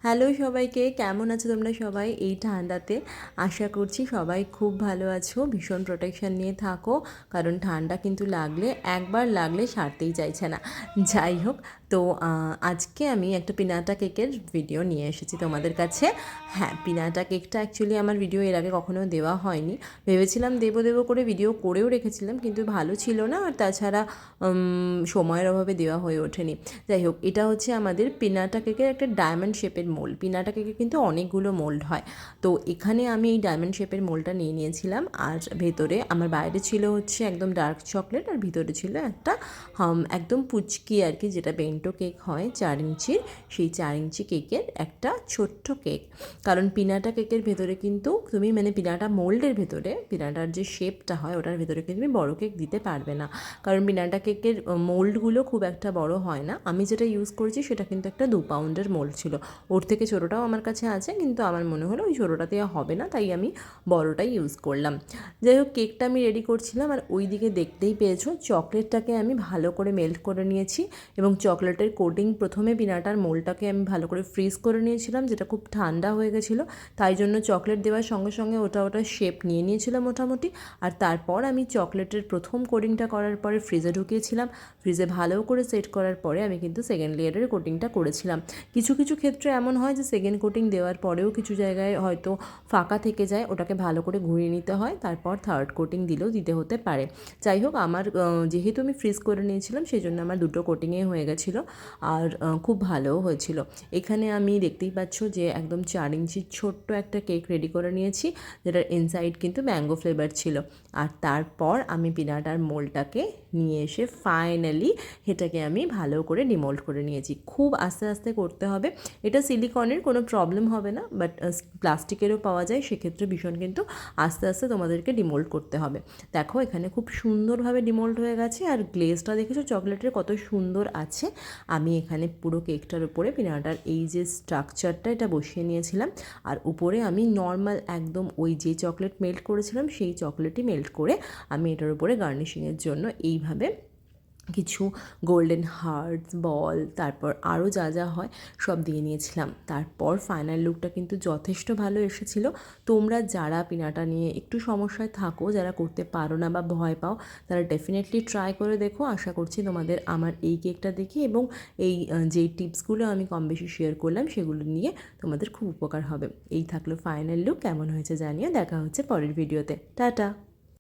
Hello সবাইকে, কেমন আছো তোমরা সবাই এই ঠান্ডাতে? আশা করছি সবাই খুব ভালো আছো, ভীষণ প্রোটেকশন নিয়ে থাকো, কারণ ঠান্ডা কিন্তু একবার লাগলে সারতেই চাইছে না। যাই হোক, তো আজকে আমি একটা পিনাটা কেকের ভিডিও নিয়ে এসেছি তোমাদের কাছে। হ্যাঁ, পিনাটা কেকটা অ্যাকচুয়ালি আমার ভিডিও এর আগে কখনো দেওয়া হয়নি। ভেবেছিলাম দেবো করে ভিডিও করেও রেখেছিলাম, কিন্তু ভালো ছিল না, আর তাছাড়া সময়ের অভাবে দেওয়া হয়ে ওঠেনি। যাই হোক, এটা হচ্ছে আমাদের পিনাটা কেকের একটা ডায়মন্ড শেপের মোল্ড। পিনাটা কেকে কিন্তু অনেকগুলো মোল্ড হয়, তো এখানে আমি এই ডায়মন্ড শেপের মোল্ডটা নিয়ে নিয়েছিলাম। আর ভেতরে আমার বাইরে ছিল হচ্ছে একদম ডার্ক চকলেট, আর ভিতরে ছিল একটা একদম পুচকি আর কি, যেটা বেন্টো কেক হয় 4 ইঞ্চির, সেই 4 ইঞ্চি কেকের একটা ছোট্ট কেক। কারণ পিনাটা কেকের ভেতরে কিন্তু তুমি পিনাটা মোল্ডের ভেতরে পিনাটার যে শেপটা হয় ওটার ভেতরে কিন্তু তুমি বড় কেক দিতে পারবে না, কারণ পিনাটা কেকের মোল্ডগুলো খুব একটা বড় হয় না। আমি যেটা ইউজ করেছি সেটা কিন্তু একটা 2 পাউন্ডের মোল্ড ছিল। ওর থেকে ছোটোটাও আমার কাছে আছে, কিন্তু আমার মনে হলো ওই ছোটোটাতে হবে না, তাই আমি বড়টাই ইউজ করলাম। যাই হোক, কেকটা আমি রেডি করছিলাম, আর ওই দিকে দেখতেই পেয়েছো চকলেটটাকে আমি ভালো করে মেল্ট করে নিয়েছি, এবং চকলেটের কোটিং প্রথমে পিনাটার মোল্ডটাকে আমি ভালো করে ফ্রিজ করে নিয়েছিলাম, যেটা খুব ঠান্ডা হয়ে গেছিলো, তাই জন্য চকলেট দেওয়ার সঙ্গে সঙ্গে ওটা শেপ নিয়ে নিয়েছিলাম মোটামুটি। আর তারপর আমি চকলেটের প্রথম কোটিংটা করার পরে ফ্রিজে ঢুকিয়েছিলাম। ফ্রিজে ভালো করে সেট করার পরে আমি কিন্তু সেকেন্ড লেয়ারের কোটিংটা করেছিলাম। কিছু কিছু ক্ষেত্রে এমন হয় যে সেকেন্ড কোটিং দেওয়ার পরেও কিছু জায়গায় হয়তো ফাঁকা থেকে যায়, ওটাকে ভালো করে ঘুরিয়ে নিতে হয়, তারপর থার্ড কোটিং দিতে হতে পারে। যাই হোক, আমার যেহেতু আমি ফ্রিজ করে নিয়েছিলাম সেই জন্য আমার দুটো কোটিংয়ে হয়ে গেছিলো, আর খুব ভালোও হয়েছিল। এখানে আমি দেখতেই পাচ্ছ যে একদম 4 ইঞ্চির ছোট্ট একটা কেক রেডি করে নিয়েছি, যেটার ইনসাইড কিন্তু ম্যাঙ্গো ফ্লেভার ছিল। আর তারপর আমি পিনাটার মোল্ডটাকে নিয়ে এসে ফাইনালি এটাকে আমি ভালো করে ডিমোল্ড করে নিয়েছি। খুব আস্তে আস্তে করতে হবে, এটা সিলিকনের কোনো প্রবলেম হবে না, বাট প্লাস্টিকেরও পাওয়া যায়, সেক্ষেত্রে ভীষণ কিন্তু আস্তে আস্তে তোমাদেরকে ডিমোল্ড করতে হবে। দেখো এখানে খুব সুন্দরভাবে ডিমোল্ড হয়ে গেছে, আর গ্লেজটা দেখেছো চকলেটের কত সুন্দর আছে। আমি এখানে পুরো কেকটার উপরে পিনাটার এই যে স্ট্রাকচারটা এটা বসিয়ে নিয়েছিলাম, আর উপরে আমি নর্মাল একদম ওই যে চকলেট মেল্ট করেছিলাম সেই চকলেটই মেল্ট করে আমি এটার উপরে গার্নিশিংয়ের জন্য এইভাবে কিছু গোল্ডেন হার্টস বল, তারপর আরও যা যা হয় সব দিয়ে নিয়েছিলাম। তারপর ফাইনাল লুকটা কিন্তু যথেষ্ট ভালো এসেছিল। তোমরা যারা পিনাটা নিয়ে একটু সমস্যায় থাকো, যারা করতে পারো না বা ভয় পাও, তারা ডেফিনেটলি ট্রাই করে দেখো। আশা করছি তোমাদের আমার এই কেকটা দেখে এবং এই যেই টিপসগুলো আমি কম বেশি শেয়ার করলাম সেগুলো নিয়ে তোমাদের খুব উপকার হবে। এই থাকলো ফাইনাল লুক, কেমন হয়েছে জানিয়ে দেখা হচ্ছে পরের ভিডিওতে। টাটা।